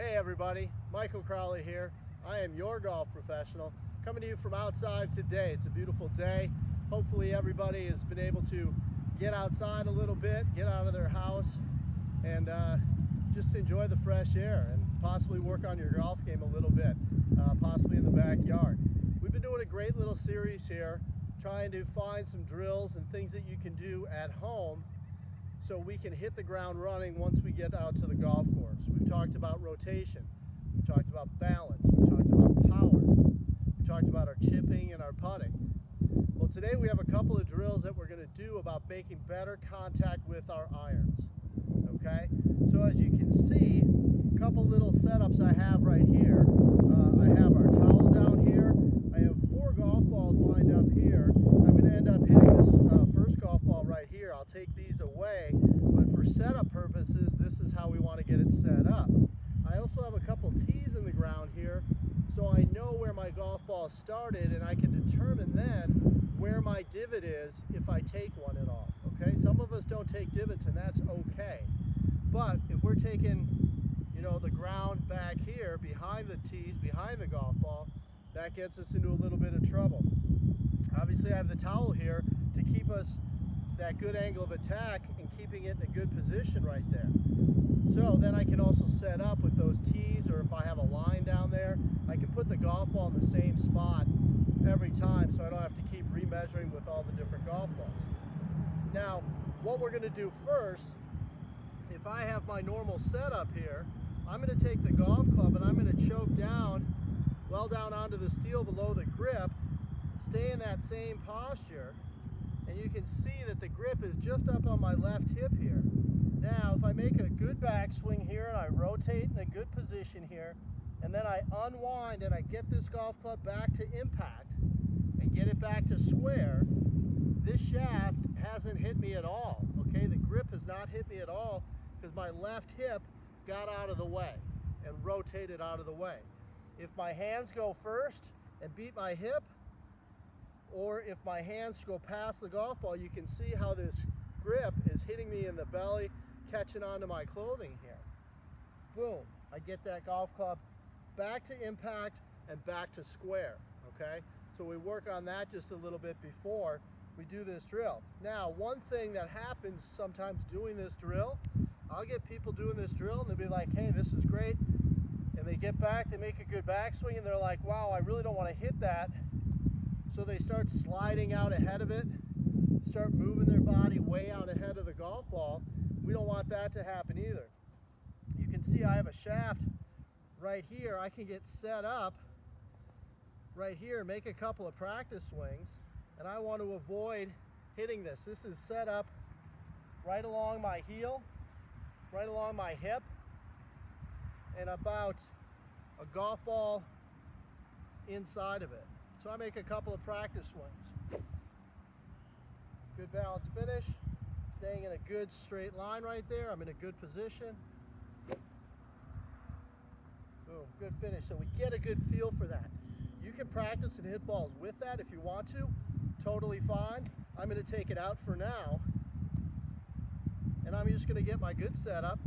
Hey everybody, Michael Crowley here. I am your golf professional, coming to you from outside today. It's a beautiful day. Hopefully everybody has been able to get outside a little bit, get out of their house, and just enjoy the fresh air and possibly work on your golf game a little bit, possibly in the backyard. We've been doing a great little series here, trying to find some drills and things that you can do at home so we can hit the ground running once we get out to the golf course. We've talked about rotation, we've talked about balance, we've talked about power, we've talked about our chipping and our putting. Well, today we have a couple of drills that we're going to do about making better contact with our irons. Okay, so as you can see, a couple little setups I have right here. I have our towel down here. I have 4 golf balls lined up here. I'm going to end up hitting this first golf ball right here. I'll take these away, but for setup purposes, this is how we want to get it set up. I also have a couple tees in the ground here, so I know where my golf ball started, and I can determine then where my divot is if I take one at all. Okay, some of us don't take divots, and that's okay. But if we're taking, the ground back here behind the tees, behind the golf ball, that gets us into a little bit of trouble. Obviously, I have the towel here to keep us that good angle of attack and keeping it in a good position right there. So then I can also set up with those tees, or if I have a line down there, I can put the golf ball in the same spot every time so I don't have to keep remeasuring with all the different golf balls. Now, what we're going to do first, if I have my normal setup here, I'm going to take the golf club and I'm going to choke down, well down onto the steel below the grip, stay in that same posture, and you can see that the grip is just up on my left hip here. Now, if I make a good backswing here and I rotate in a good position here, and then I unwind and I get this golf club back to impact and get it back to square, this shaft hasn't hit me at all. Okay, the grip has not hit me at all because my left hip got out of the way and rotated out of the way. If my hands go first and beat my hip, or if my hands go past the golf ball, you can see how this grip is hitting me in the belly, catching onto my clothing here. Boom, I get that golf club back to impact and back to square, okay? So we work on that just a little bit before we do this drill. Now, one thing that happens sometimes doing this drill, I'll get people doing this drill and they'll be like, hey, this is great. And they get back, they make a good backswing, and they're like, wow, I really don't want to hit that. So they start sliding out ahead of it, start moving their body way out ahead of the golf ball. We don't want that to happen either. You can see I have a shaft right here. I can get set up right here, make a couple of practice swings, and I want to avoid hitting this. This is set up right along my heel, right along my hip, and about a golf ball inside of it. So I make a couple of practice swings. Good balance finish, staying in a good straight line right there. I'm in a good position. Boom, good finish. So we get a good feel for that. You can practice and hit balls with that if you want to, totally fine. I'm going to take it out for now, and I'm just going to get my good setup.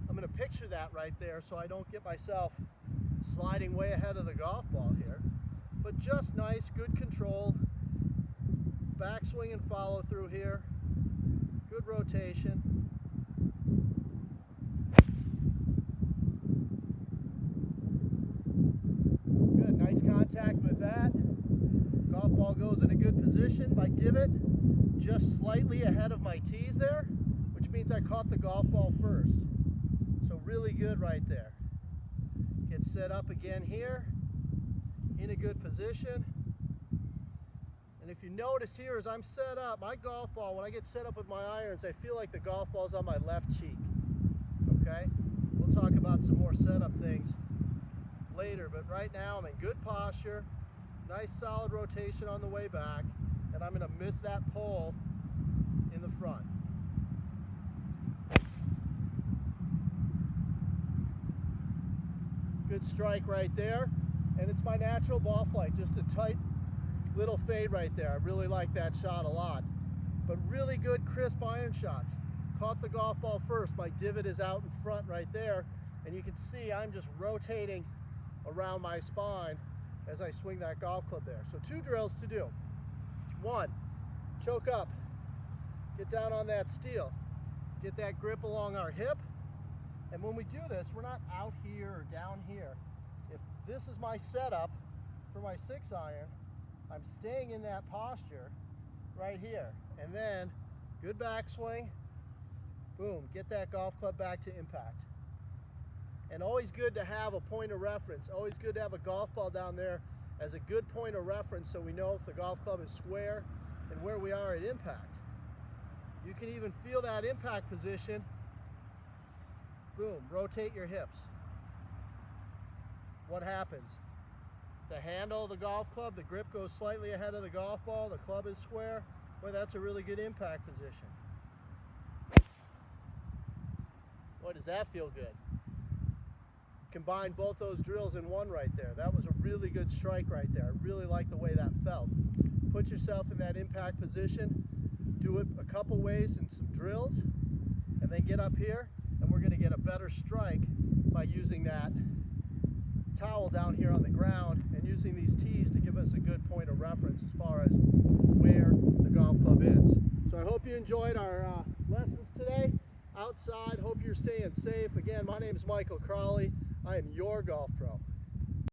I'm going to picture that right there so I don't get myself sliding way ahead of the golf ball here. But just nice, good control, backswing and follow through here, good rotation. Good, nice contact with that. Golf ball goes in a good position. My divot just slightly ahead of my tees there, which means I caught the golf ball first. So really good right there. Get set up again here, in a good position. And if you notice here, as I'm set up, my golf ball, when I get set up with my irons, I feel like the golf ball's on my left cheek. Okay? We'll talk about some more setup things later, but right now I'm in good posture, nice solid rotation on the way back, and I'm going to miss that pole in the front. Good strike right there, and it's my natural ball flight, just a tight little fade right there. I really like that shot a lot, but really good crisp iron shots. Caught the golf ball first. My divot is out in front right there, And you can see I'm just rotating around my spine as I swing that golf club there. So 2 drills to do. 1, choke up, get down on that steel, get that grip along our hip. And when we do this, we're not out here or down here. If this is my setup for my 6-iron, I'm staying in that posture right here. And then good backswing, boom, get that golf club back to impact. And always good to have a point of reference, always good to have a golf ball down there as a good point of reference so we know if the golf club is square and where we are at impact. You can even feel that impact position. Boom, rotate your hips. What happens? The handle of the golf club, the grip goes slightly ahead of the golf ball, the club is square. Boy, that's a really good impact position. Boy, does that feel good. Combine both those drills in one right there. That was a really good strike right there. I really like the way that felt. Put yourself in that impact position, do it a couple ways in some drills, and then get up here, and we're going to get a better strike by using that towel down here on the ground and using these tees to give us a good point of reference as far as where the golf club is. So I hope you enjoyed our lessons today outside. Hope you're staying safe. Again, my name is Michael Crowley. I am your golf pro.